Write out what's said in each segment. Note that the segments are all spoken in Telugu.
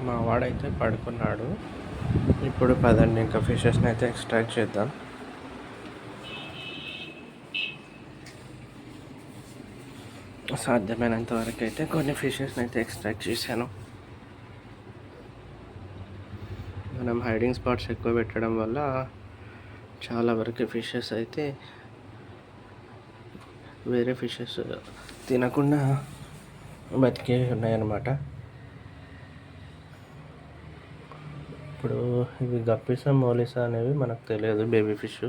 మా వాడైతే పడుకున్నాడు. ఇప్పుడు పదండి ఇంకా ఫిషెస్ని అయితే ఎక్స్ట్రాక్ట్ చేద్దాం. సాధ్యమైనంత వరకు అయితే కొన్ని ఫిషెస్ని అయితే ఎక్స్ట్రాక్ట్ చేశాను. మనం హైడింగ్ స్పాట్స్ ఎక్కువ పెట్టడం వల్ల చాలా వరకు ఫిషెస్ అయితే వేరే ఫిషెస్ తినకుండా బతికే ఉన్నాయన్నమాట. ఇప్పుడు ఇవి గప్పిసా మౌలిసా అనేవి మనకు తెలియదు, బేబీ ఫిష్.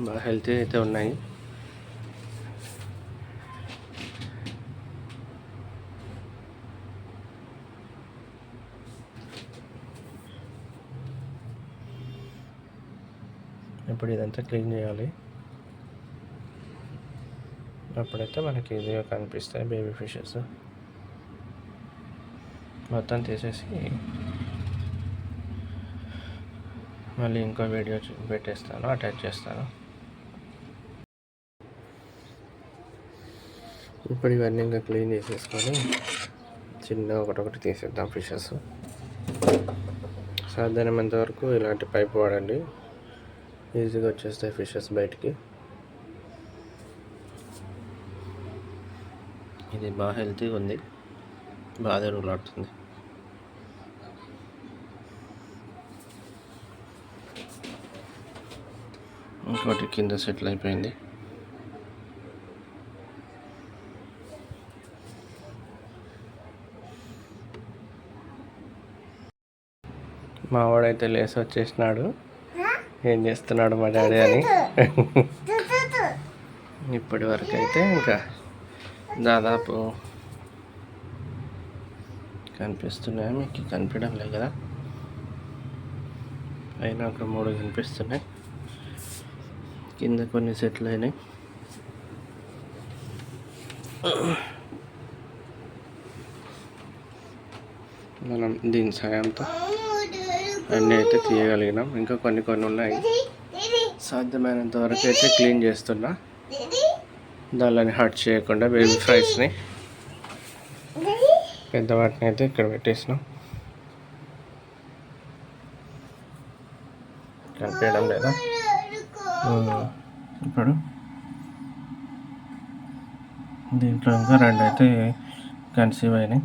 బాగా హెల్తీ అయితే ఉన్నాయి. ఇప్పుడు ఇదంతా క్లీన్ చేయాలి. అప్పుడైతే మనకి ఈజీగా కనిపిస్తాయి బేబీ ఫిషెస్. మొత్తం తీసేసి మళ్ళీ ఇంకో వీడియో పెట్టేస్తాను, అటాచ్ చేస్తాను. ఇప్పుడు ఇవన్నీ ఇంకా క్లీన్ చేసేసుకొని చిన్నగా ఒకటొకటి తీసేద్దాం ఫిషెస్. సాధ్యమైనంత వరకు ఇలాంటి పైప్ వాడండి, ఈజీగా వచ్చేస్తాయి ఫిషెస్ బయటికి. ఇది బాగా హెల్తీగా ఉంది, బాగా రూలాడుతుంది. ఇంకోటి కింద సెటిల్ అయిపోయింది. మా వాడైతే లేసి వచ్చేసినాడు. ఏం చేస్తున్నాడు మా డాడీ అని. ఇప్పటి వరకు అయితే ఇంకా దాదాపు కనిపిస్తున్నాయి, మీకు కనిపించడం లేదు కదా, అయినా ఒక 3 కనిపిస్తున్నాయి. కింద కొన్ని సెటిల్ అయినాయి. మనం దీని సాయంతో అన్నీ అయితే తీయగలిగినాం. ఇంకా కొన్ని ఉన్నాయి. సాధ్యమైనంత వరకు అయితే క్లీన్ చేస్తున్నా, దానిని హర్ట్ చేయకుండా. బేబీ ఫ్రైస్ని పెద్ద వాటిని అయితే ఇక్కడ పెట్టేసినాం. కనిపించడం లేదా? ఇప్పుడు దీంట్లో ఇంకా 2 అయితే కన్సీవ్ అయినాయి.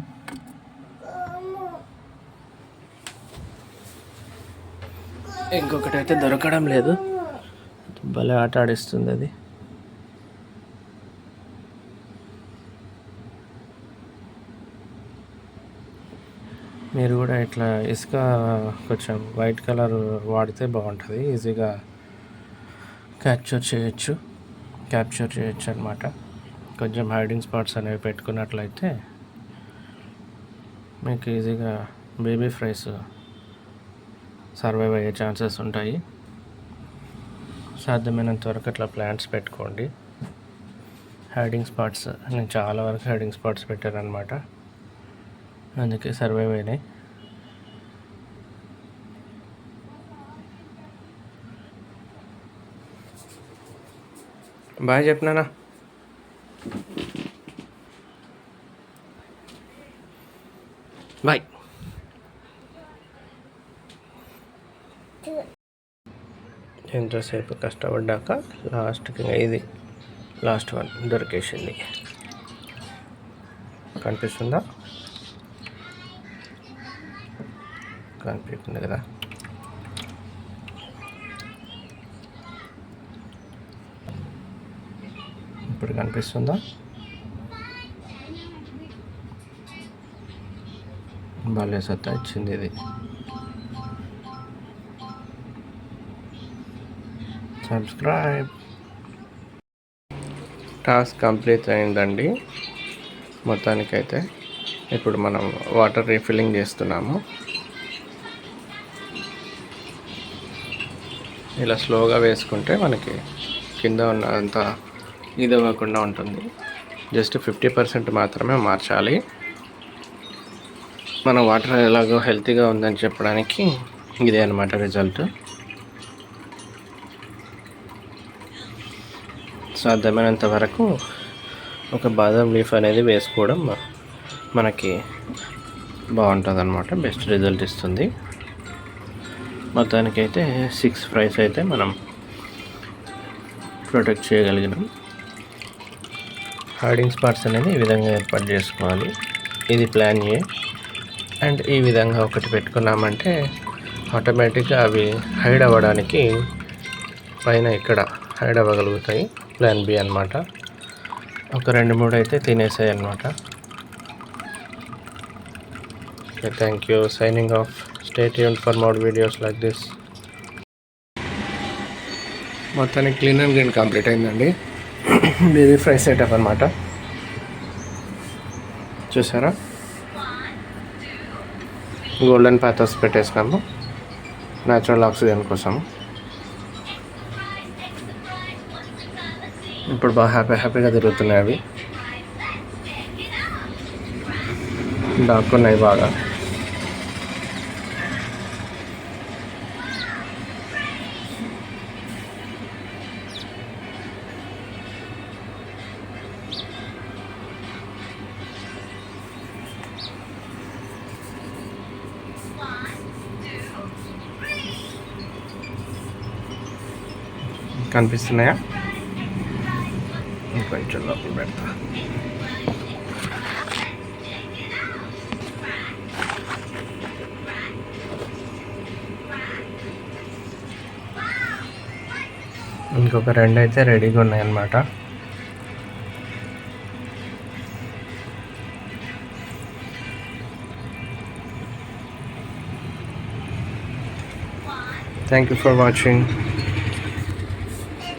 ఇంకొకటి అయితే దొరకడం లేదు, భలే ఆట ఆడిస్తుంది అది. మీరు కూడా ఇట్లా ఇసుక కొంచెం వైట్ కలర్ వాడితే బాగుంటుంది, ఈజీగా క్యాప్చర్ చేయొచ్చు అన్నమాట. కొంచెం హైడింగ్ స్పాట్స్ అనేవి పెట్టుకున్నట్లయితే మీకు ఈజీగా బేబీ ఫ్రైస్ సర్వైవ్ అయ్యే ఛాన్సెస్ ఉంటాయి. సాధ్యమైనంత వరకు అట్లా ప్లాంట్స్ పెట్టుకోండి. హైడింగ్ స్పాట్స్, నేను చాలా వరకు హైడింగ్ స్పాట్స్ పెట్టాను అనమాట, అందుకే సర్వైవ్ అయినాయి. బాయ్ చెప్పినానా? బాయ్. ఎంతసేపు కష్టపడ్డాక లాస్ట్కి ఇది లాస్ట్ వన్ దొరికేసింది. కనిపిస్తుందా? కనిపిస్తుంది కదా. ఇప్పుడు కనిపిస్తుందా? భలే సత్తా ఇచ్చింది ఇది. సబ్స్క్రైబ్. టాస్క్ కంప్లీట్ అయిందండి మొత్తానికైతే. ఇప్పుడు మనం వాటర్ రీఫిల్లింగ్ చేస్తున్నాము. ఇలా స్లోగా వేసుకుంటే మనకి కింద ఉన్నంత ఇది అవ్వకుండా ఉంటుంది. జస్ట్ 50% మాత్రమే మార్చాలి. మన వాటర్ ఎలాగో హెల్తీగా ఉందని చెప్పడానికి ఇదే అన్నమాట రిజల్ట్. సాధ్యమైనంత వరకు ఒక బాదం లీఫ్ అనేది వేసుకోవడం మనకి బాగుంటుంది అన్నమాట, బెస్ట్ రిజల్ట్ ఇస్తుంది. మొత్తానికైతే 6 ఫ్రైస్ అయితే మనం ప్రొటెక్ట్ చేయగలిగినాం. హైడింగ్ స్పాట్స్ అనేది ఈ విధంగా ఏర్పాటు చేసుకోవాలి. ఇది ప్లాన్ ఏ. అండ్ ఈ విధంగా ఒకటి పెట్టుకున్నామంటే ఆటోమేటిక్గా అవి హైడ్ అవ్వడానికి పైన ఇక్కడ హైడ్ అవ్వగలుగుతాయి. ప్లాన్ బి అన్నమాట. ఒక 2-3 అయితే తినేసాయి అన్నమాట. Okay, thank you. Signing off. Stay tuned for more videos like this. మొత్తానికి క్లీన్ అండ్ గ్రీన్ కంప్లీట్ అయిందండి. బేబీ ఫ్రై సెటప్ అనమాట. చూసారా, గోల్డెన్ పాథర్స్ పెట్టేసినాము న్యాచురల్ ఆక్సిజన్ కోసం. ఇప్పుడు బాగా హ్యాపీగా తిరుగుతున్నాయి అవి, దాక్కున్నాయి బాగా. కనిపిస్తున్నాయా? ఇంకొంచెం లోపల పెడతా. ఇంకొక 2 అయితే రెడీగా ఉన్నాయన్నమాట. Thank you for watching.